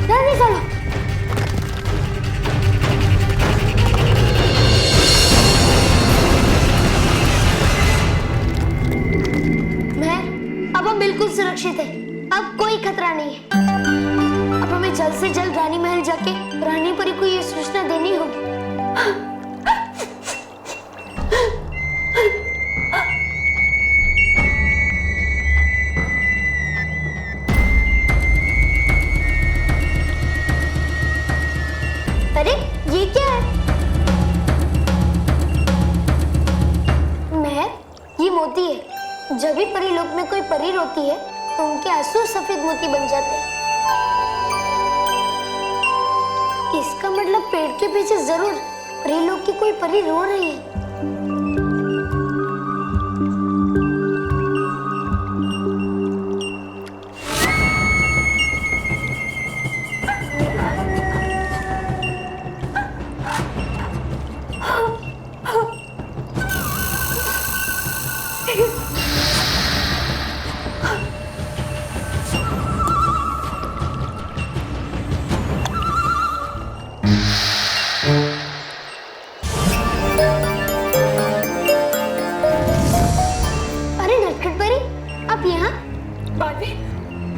जल्दी चलो। अब हम बिल्कुल सुरक्षित हैं। अब कोई खतरा नहीं है। अब हमें जल्द से जल्द रानी महल जाके रानी परी को ये सूचना देनी होगी। अरे ये क्या है? महर, ये मोती है। जब भी परीलोक में कोई परी रोती है तो उनके आंसू सफेद मोती बन जाते हैं। इसका मतलब पेड़ के पीछे जरूर परीलोक की कोई परी रो रही है।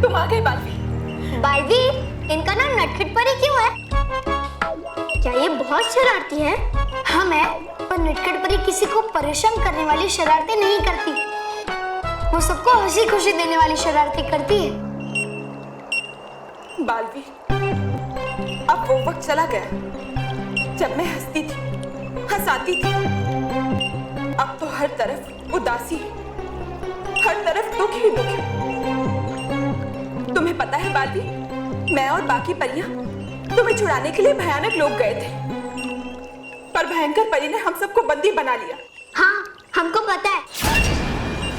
तुम आ गए बालवी। बालवी, इनका नाम नटखट परी क्यों है? क्या ये बहुत शरारती है? हाँ मैं, पर नटखट परी किसी को परेशान करने वाली शरारतें नहीं करती। वो सबको हंसी खुशी देने वाली शरारतें करती है। बालवी, अब वो वक्त चला गया जब मैं हंसती थी, हंसाती थी। अब तो हर तरफ उदासी, हर तरफ दुख ही दुख है। तुम्हें पता है बालवी, मैं और बाकी परियां तुम्हें छुड़ाने के लिए भयानक लोग गए थे, पर भयंकर परी ने हम सबको बंदी बना लिया। हाँ, हमको पता है।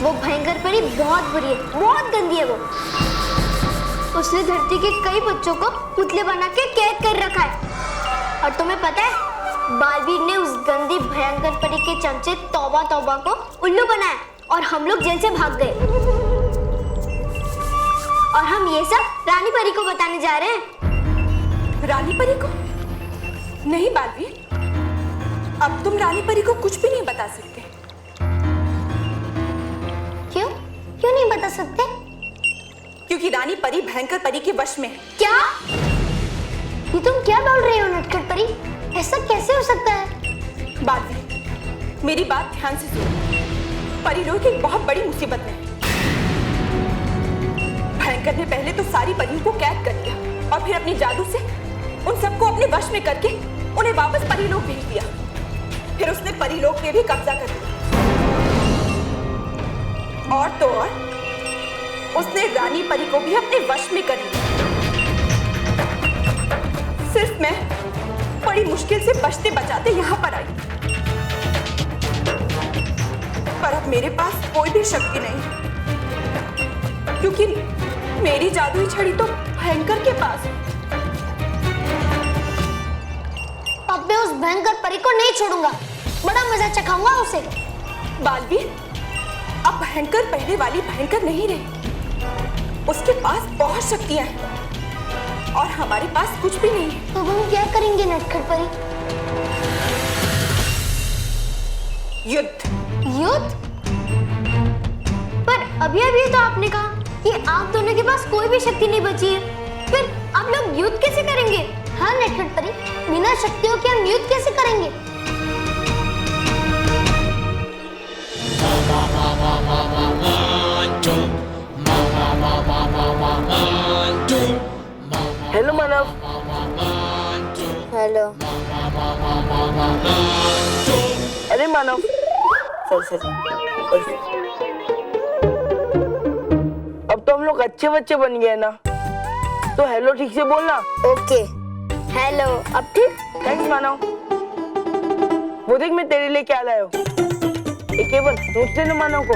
वो भयंकर परी बहुत बुरी है, बहुत गंदी है वो। उसने धरती के कई बच्चों को पुतले बना के कैद कर रखा है। और तुम्हें पता है, बालवीर ने उस गंदी भयंकर परी के चमचे तौबा तौबा को उल्लू बनाया और हम लोग जेल से भाग गए। और हम ये सब रानी परी को बताने जा रहे हैं। रानी परी को? नहीं बालवी, अब तुम रानी परी को कुछ भी नहीं बता सकते। क्यों? क्यों नहीं बता सकते? क्योंकि रानी परी भयंकर परी के वश में है। क्या? ये तुम क्या बोल रहे हो नटखट परी? ऐसा कैसे हो सकता है? बालवी, मेरी बात ध्यान से सुनो। परी लोग एक बहुत बड़ी मुसीबत में है। भयंकर ने पहले तो सारी परियों को कैद कर लिया और फिर अपनी जादू से उन सबको अपने वश में करके उन्हें वापस परीलोक भेज दिया। फिर उसने परीलोक पे भी कब्जा कर लिया। और तो और उसने रानी परी को भी अपने वश में कर लिया। सिर्फ मैं बड़ी मुश्किल से बचते बचाते यहाँ पर आई, पर अब मेरे पास कोई भी शक्ति नहीं है, क्योंकि मेरी जादुई छड़ी तो भयंकर के पास है। अब मैं उस भयंकर परी को नहीं छोड़ूंगा, बड़ा मजा चखाऊंगा उसे। बालवी, अब भयंकर पहले वाली भयंकर नहीं रही। उसके पास बहुत शक्तियां हैं और हमारे पास कुछ भी नहीं है। तो हम क्या करेंगे नटखट परी? युद्ध। युद्ध? पर अभी तो आपने कहा कि आप दोनों के पास कोई भी शक्ति नहीं बची है, फिर आप लोग युद्ध कैसे करेंगे? हाँ नटखट परी, बिना शक्तियों के हम युद्ध कैसे करेंगे? हेलो मानव। हेलो। अरे मानव, सर अब तो हम लोग अच्छे बच्चे बन गए ना, तो हेलो ठीक से बोलना। Okay, hello. अब ठीक? थैंक्स मानव। वो देख, मैं तेरे लिए क्या लाया हूँ। एक केवल नोट्स देना मानव को।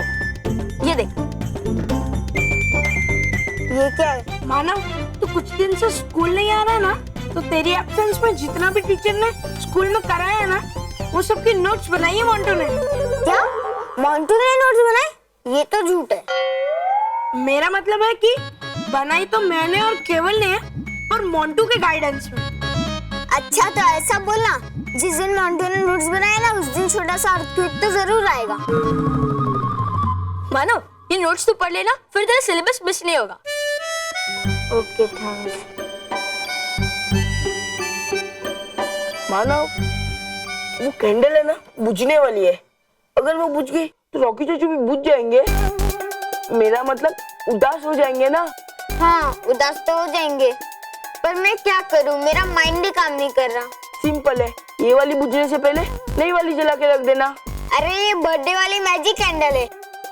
ये देख। ये क्या है? मानव, तू कुछ दिन से स्कूल नहीं आ रहा है ना, तो तेरी एब्सेंस में जितना भी टीचर ने स्कूल में कराया है ना, वो सबकी नोट्स बनाई है मोंटू ने। क्या? मोंटू ने नोट्स बनाए? ये तो झूठ है। मेरा मतलब है कि बनाई तो मैंने और केवल ने, और मोंटू के गाइडेंस में। अच्छा तो ऐसा बोलना, जिस दिन मोंटू ने नोट्स बनाए ना, उस दिन छोटा सा अर्थक्वेक तो जरूर आएगा। मानो ये नोट्स तो पढ़ लेना, फिर तेरा सिलेबस मिस नहीं होगा। Okay thanks. मानव, वो कैंडल है ना, बुझने वाली है। अगर वो बुझ गई तो रॉकी चाचू भी बुझ जाएंगे। मेरा मतलब उदास हो जाएंगे ना। हाँ उदास तो हो जाएंगे, पर मैं क्या करूँ, मेरा माइंड ही काम नहीं कर रहा। सिंपल है, ये वाली बुझने से पहले नई वाली जला के रख देना। अरे ये बर्थडे वाली मैजिक कैंडल है,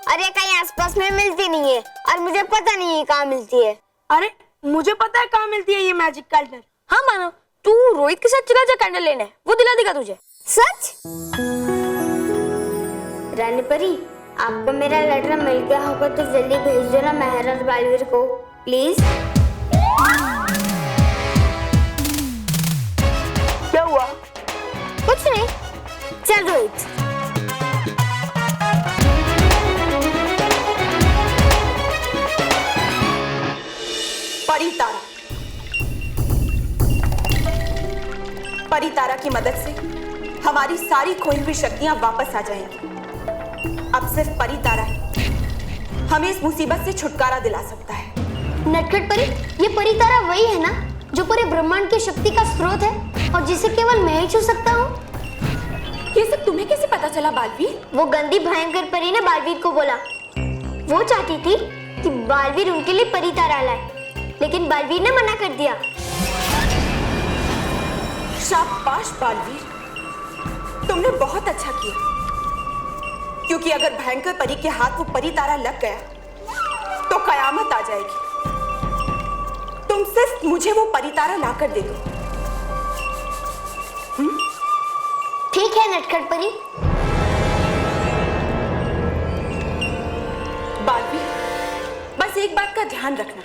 अरे कहीं आसपास में मिलती नहीं है और मुझे पता नहीं है कहाँ मिलती है। अरे मुझे पता है कहाँ मिलती है ये मैजिक कैंडल। हाँ मानो, तू रोहित के साथ चला जा कैंडल लेने, वो दिला देगा तुझे। सच? रानी परी, आपको मेरा लेटर मिल गया होगा तो जल्दी भेज दो ना मेहर और बालवीर को, प्लीज। क्या हुआ? कुछ नहीं, चल रोहित। परितारा, परितारा की मदद से हमारी सारी खोई हुई शक्तियां वापस आ जाएंगी। अब सिर्फ परितारा ही हमें इस मुसीबत से छुटकारा दिला सकता है। नटखट परी, ये परितारा वही है ना जो पूरे ब्रह्मांड की शक्ति का स्रोत है और जिसे केवल मैं ही छू सकता हूँ? ये सब तुम्हें कैसे पता चला बालवीर? वो गंदी भयंकर परी ने बालवीर को बोला। वो चाहती थी कि बालवीर उनके लिए परितारा लाए, लेकिन बालवीर ने मना कर दिया। शाबाश बालवीर, तुमने बहुत अच्छा किया, क्योंकि अगर भयंकर परी के हाथ वो परितारा लग गया तो कयामत आ जाएगी। तुम सिर्फ मुझे वो परितारा लाकर दे दो। ठीक है नटखट परी। बालवीर, बस एक बात का ध्यान रखना,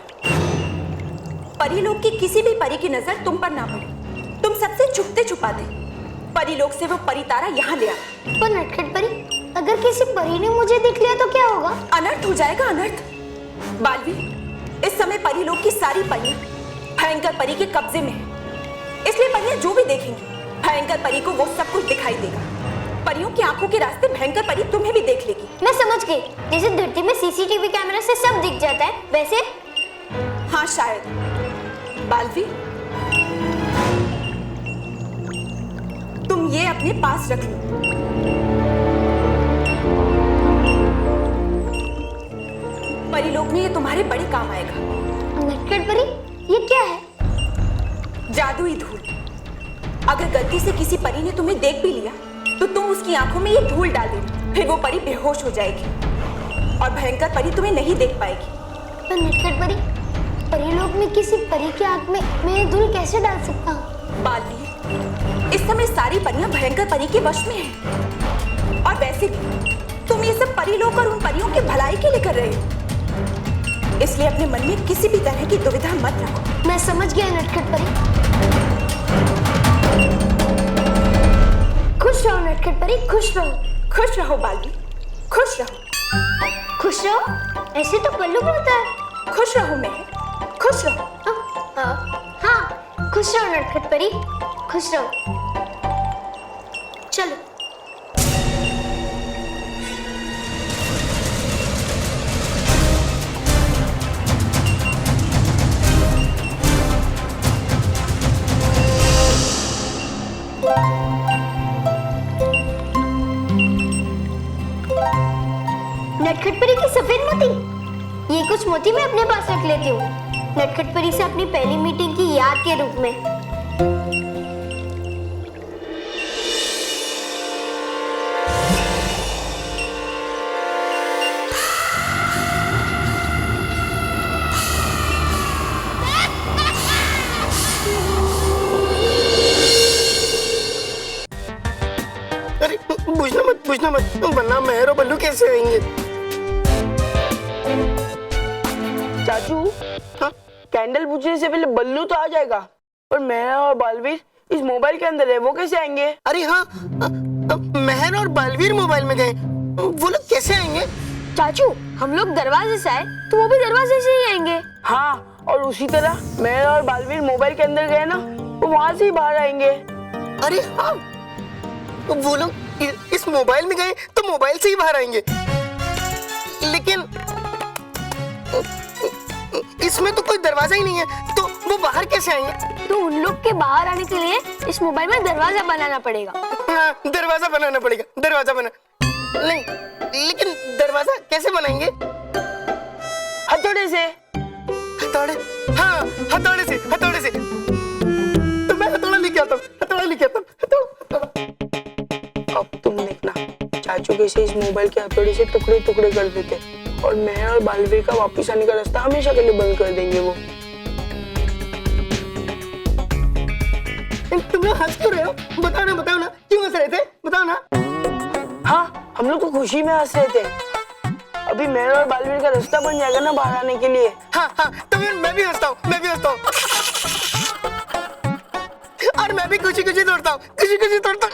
परी लोग की किसी भी परी की नजर तुम पर ना पड़े। तुम सबसे छुपते छुपाते परी लोग से वो परितारा यहाँ ले आ। पर नटखट परी, अगर किसी परी ने मुझे देख लिया तो क्या होगा? अनर्थ हो जाएगा, अनर्थ। बालवीर, इस समय परी लोग की सारी परियां भयंकर परी के कब्जे में है, इसलिए परियां जो भी देखेंगी भयंकर परी को वो सब कुछ दिखाई देगा। परियों की आंखों के रास्ते भयंकर परी तुम्हें भी देख लेगी। मैं समझ गई, जैसे धरती में सीसीटीवी कैमरा से सब दिख जाता है वैसे। हाँ शायद। बालवीर, तुम ये अपने पास रख लो। परीलोक में ये तुम्हारे बड़े काम आएगा। नटखट परी, ये क्या है? जादुई धूल। अगर गलती से किसी परी ने तुम्हें देख भी लिया तो तुम उसकी आंखों में ये धूल डाल देना, फिर वो परी बेहोश हो जाएगी और भयंकर परी तुम्हें नहीं देख पाएगी। पर नटखट परी, परीलोक में किसी परी की आंख में मैं ये धूल कैसे डाल सकता हूँ? बालवीर, इस समय सारी परियां भयंकर परी के वश में हैं। और वैसे भी तुम ये सब परीलोक और उन परियों की भलाई के लिए कर रहे हो, इसलिए अपने मन में किसी भी तरह की दुविधा मत रखो। मैं समझ गया नटखट परी। खुश रहो नटखट परी, खुश रहो। खुश रहो बालवीर, खुश रहो। खुश रहो? ऐसे तो पल्लू बोलता है। खुश रहो मैं, खुश रहो। हाँ, खुश रहो नटखट परी, खुश रहो। चलो। नटखट परी की सफेद मोती, ये कुछ मोती मैं अपने पास रख लेती हूँ, नटखट परी से अपनी पहली मीटिंग की याद के रूप में। अरे पूछना मत, वरना मेहर और बल्लू कैसे आएंगे? चाचू, हाँ? कैंडल बुझने से पहले बल्लू तो आ जाएगा, पर मेहर और बालवीर इस मोबाइल के अंदर है, वो कैसे आएंगे? अरे हाँ, मेहर और बालवीर मोबाइल में गए, वो लोग कैसे आएंगे? चाचू, हम लोग दरवाजे से आए तो वो भी दरवाजे से ही आएंगे। हाँ, और उसी तरह मैं और बालवीर मोबाइल के अंदर गए ना, वो वहां से ही बाहर आएंगे। अरे हाँ, तो वो लोग इस मोबाइल में गए तो मोबाइल से ही बाहर आएंगे, लेकिन इसमें तो कोई दरवाजा ही नहीं है, तो वो बाहर कैसे आएंगे? तो उन लोग के बाहर आने के लिए इस मोबाइल में दरवाजा बनाना पड़ेगा। हाँ, दरवाजा बनाना पड़ेगा, दरवाजा बना नहीं, लेकिन दरवाजा कैसे बनाएंगे? हथौड़े से। हथौड़े? हाँ, हथौड़े से, हथौड़े से। तो मैं हथौड़ा लेके आता हूँ, हथौड़ा लेके आता हूँ, हथौड़ा। अब तुम देखना, चाचू कैसे इस मोबाइल के हथौड़े से टुकड़े टुकड़े कर देते और मैं और बालवीर का वापस आने का रास्ता हमेशा के लिए बंद कर देंगे वो। तुम लोग हंस क्यों रहे हो? बताओ ना, क्यों हंस रहे थे? बताओ ना। हाँ, हम लोग तो खुशी में हंस रहे थे। अभी मैं और बालवीर का रास्ता बन जाएगा ना बाहर आने के लिए। हाँ, तो फिर मैं भी हंसता हूँ, और मैं भी खुशी दौड़ता हूँ, खुशी दौड़ता हूँ।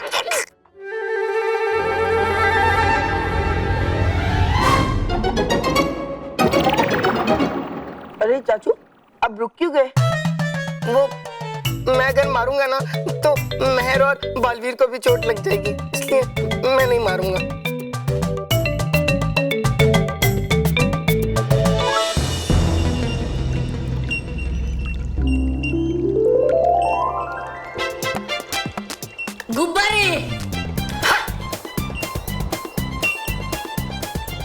अरे चाचू, अब रुक क्यों गए? वो मैं अगर मारूंगा ना तो मेहर और बालवीर को भी चोट लग जाएगी, इसलिए मैं नहीं मारूंगा। गुब्बारे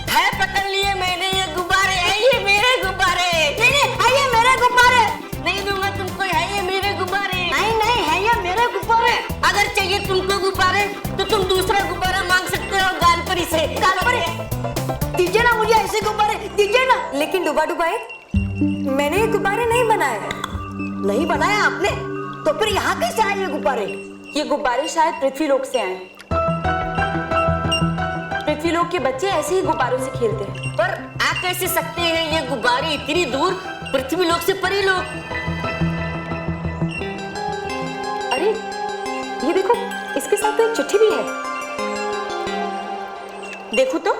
है, पकड़ लिए मैंने ये गुब्बारे, है ये मेरे गुब्बारे। नहीं, है ये मेरे गुब्बारे। नहीं दूंगा तुमको, है ये मेरे गुब्बारे। नहीं, है ये मेरे गुब्बारे। अगर चाहिए तुमको गुब्बारे तो तुम दूसरा गुब्बारा मांग सकते हो गालपरी से। गालपरी दीजिए ना मुझे, ऐसे गुब्बारे दीजिए ना। लेकिन डुबा डुबाए, मैंने ये गुब्बारे नहीं बनाए। नहीं बनाया आपने? तो फिर यहाँ कैसे आए ये गुब्बारे? ये गुब्बारे शायद पृथ्वीलोक से आए हैं। पृथ्वीलोक के बच्चे ऐसे ही गुब्बारों से खेलते हैं। पर आ कैसे सकते हैं ये गुब्बारे इतनी दूर, पृथ्वीलोक से परीलोक? अरे ये देखो, इसके साथ तो एक चिट्ठी भी है। देखो तो।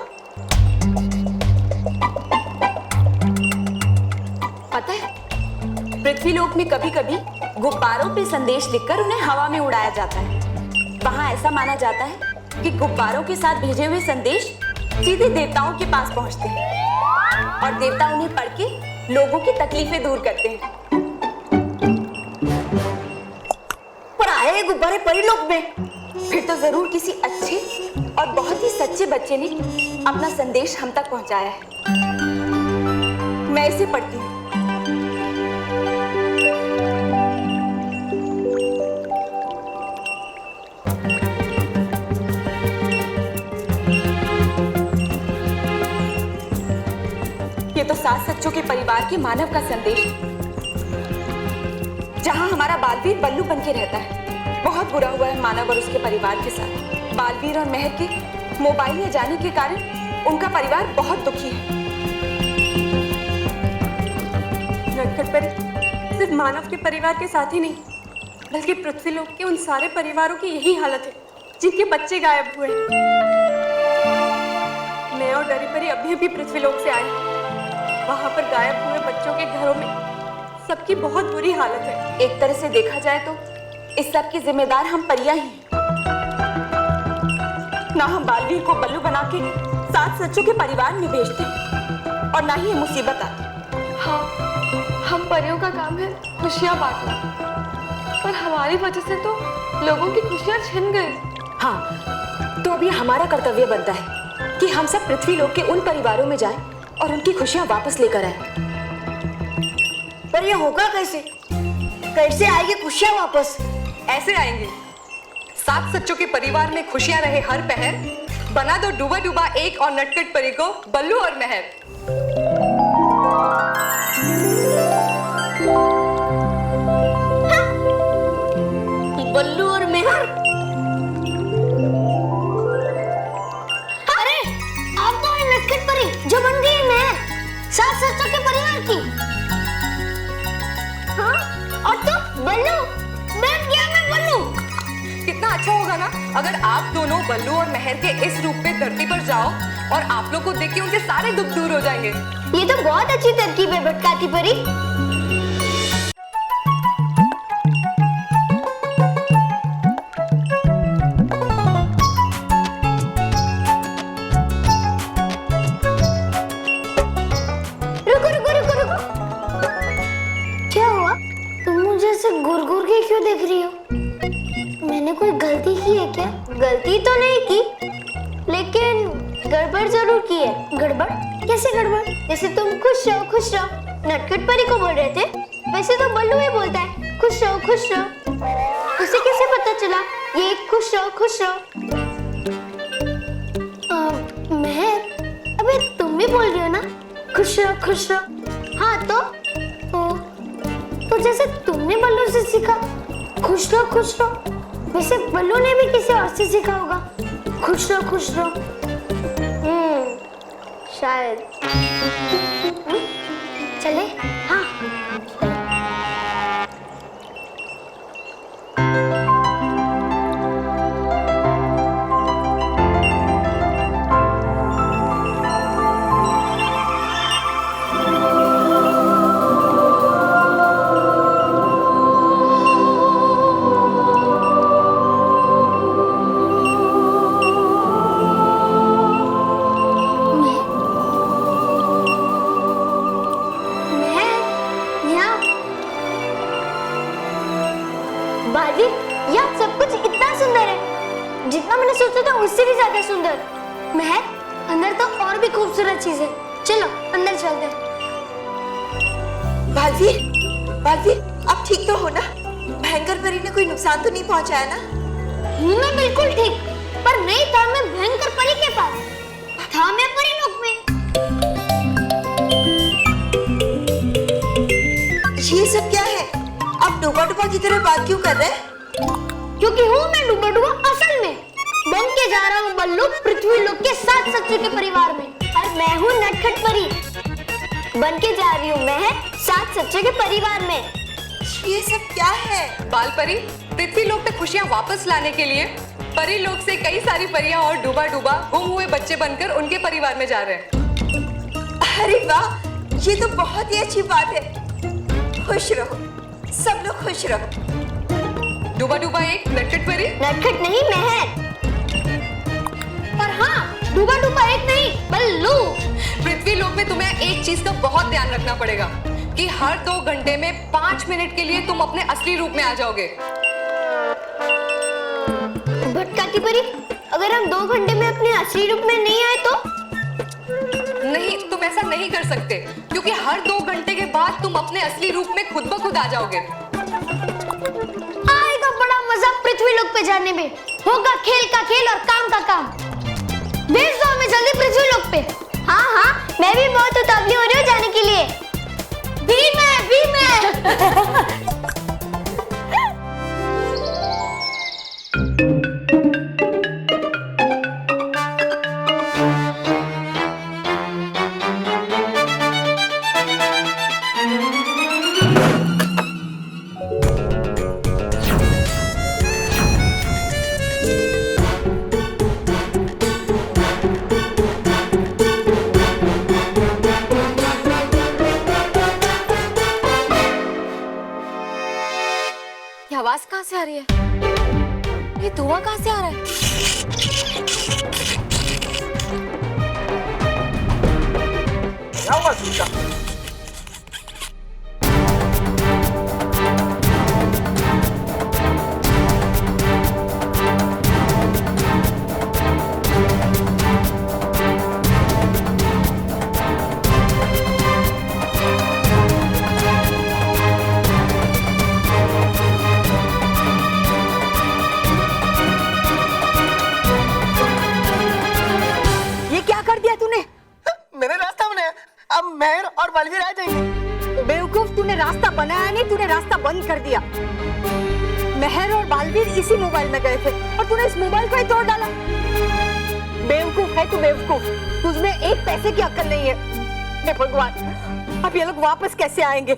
पता है, पृथ्वीलोक में कभी कभी गुब्बारों पे संदेश लिखकर उन्हें हवा में उड़ाया जाता है। वहां ऐसा माना जाता है कि गुब्बारों के साथ भेजे हुए संदेश सीधे देवताओं के पास पहुंचते हैं और देवता उन्हें पढ़ के लोगों की तकलीफें दूर करते हैं। पर आए ये गुब्बारे परीलोक में? फिर तो जरूर किसी अच्छे और बहुत ही सच्चे बच्चे ने अपना संदेश हम तक पहुंचाया है। मैं इसे पढ़ती हूँ। ये तो 7 सच्चों के परिवार के मानव का संदेश है। जहां हमारा बालवीर बल्लू बन के रहता है। बहुत बुरा हुआ है मानव और उसके परिवार के साथ। बालवीर और मेहर के मोबाइल में जाने के कारण उनका परिवार बहुत दुखी है। नटखट परी सिर्फ मानव के परिवार के साथ ही नहीं, बल्कि पृथ्वीलोक के उन सारे परिवारों की यही हालत है जिनके बच्चे गायब हुए। मैं और डरी परी अभी पृथ्वीलोक से आए। वहां पर गायब हुए बच्चों के घरों में सबकी बहुत बुरी हालत है। एक तरह से देखा जाए तो इस सब की जिम्मेदार हम परियां ही हैं। ना हम बालवीर को बल्लू बना के 7 सच्चों के परिवार में भेजते और ना ही ये मुसीबत आती। हाँ, हम परियों का काम है खुशियां बांटना, पर हमारी वजह से तो लोगों की खुशियां छिन गई। हाँ, तो अभी हमारा कर्तव्य बनता है कि हम सब पृथ्वीलोक के उन परिवारों में जाएं और उनकी खुशियां वापस लेकर आए। पर ये होगा कैसे? कैसे आएगी खुशियां वापस? ऐसे आएंगे। 7 सच्चों के परिवार में खुशियां रहे हर पहर। बना दो डूबा डूबा एक और नटखट परी को बल्लू और मेहर। बल्लू और मेहर? अरे आप तो है नटखट परी जो बन गई मेहर, 7 सच्चों के परिवार की। हाँ, और तो बल्लू बन गया। मैं बल्लू। कितना अच्छा होगा ना अगर आप दोनों बल्लू और मेहर के इस रूप में धरती पर जाओ और आप लोग को देख के उनके सारे दुख दूर हो जाएंगे। ये तो बहुत अच्छी तरकीब है भटकाती परी। गड़बड़ जरूर की है। गड़बड़? कैसे गड़बड़? जैसे तुम खुश रहो नटखट परी को बोल रहे थे, वैसे तो बल्लू ही बोलता है खुश रहो। उसे कैसे पता चला ये खुश रहो? मैं अबे तुम भी बोल रही हो ना खुश रहो। हाँ तो जैसे तुमने बल्लू से सीखा खुश रहो, वैसे बल्लू ने भी किसी और से सीखा होगा खुश रहो। शायद। चले? हाँ। बाजी, यहाँ सब कुछ इतना सुंदर है, जितना मैंने सोचा था उससे भी ज्यादा सुंदर। महक, अंदर तो और भी खूबसूरत चीज है, चलो अंदर चलते हैं। बालवीर, आप ठीक तो हो ना? भयंकर परी ने कोई नुकसान तो नहीं पहुंचाया ना? हूँ मैं बिल्कुल ठीक, पर नहीं था मैं भयंकर परी के पास, था मैं परी लोक में। ये सब क्या है? आप डूबा की तरह बात क्यों कर रहे हैं? क्योंकि हूँ मैं डूबा असल में बन के जा रहा हूँ बल्लू पृथ्वी लोक के 7 सच्चों के परिवार में, और मैं हूँ नटखट परी, बन के जा रही हूँ मैं 7 सच्चों के परिवार में। ये सब क्या है? बाल परी पृथ्वी लोक तक खुशियाँ वापस लाने के लिए परी लोक से कई सारी परियां और डूबा गुम हुए बच्चे बनकर उनके परिवार में जा रहे हैं। अरे वाह, ये तो बहुत ही अच्छी बात है। खुश रहो, सब लोग खुश रहो। डूबा एक नटखट परी? नटखट नहीं महक, पर हाँ डूबा एक नहीं बल्लू। पृथ्वी लोक में तुम्हें एक चीज का बहुत ध्यान रखना पड़ेगा कि हर 2 घंटे में 5 मिनट के लिए तुम अपने असली रूप में आ जाओगे। भटकाती परी, अगर हम 2 घंटे में अपने असली रूप में नहीं आए तो? नहीं, तुम ऐसा नहीं कर सकते, क्योंकि हर 2 घंटे के बाद तुम अपने असली रूप में खुद ब खुद आ जाओगे। आएगा बड़ा मजा पृथ्वी लोक पे जाने में, होगा खेल का खेल और काम का काम। भेज दो हमें जल्दी पृथ्वी लोक पे। हाँ, मैं भी बहुत उतावली हो रही हूँ जाने के लिए। भी मैं ये आवाज कहाँ से आ रही है? ये धुआं कहाँ से आ रहा है? क्या हुआ सुनीता? मैंने रास्ता बनाया, अब महर और बलवीर आ जाएंगे। बेवकूफ, तूने रास्ता बनाया नहीं, तूने रास्ता बंद कर दिया। महर और बालवीर इसी मोबाइल में गए थे और तूने इस मोबाइल को ही तोड़ डाला। बेवकूफ है तू, बेवकूफ। तुझमें एक पैसे की अक्ल नहीं है। हे भगवान, अब ये लोग वापस कैसे आएंगे?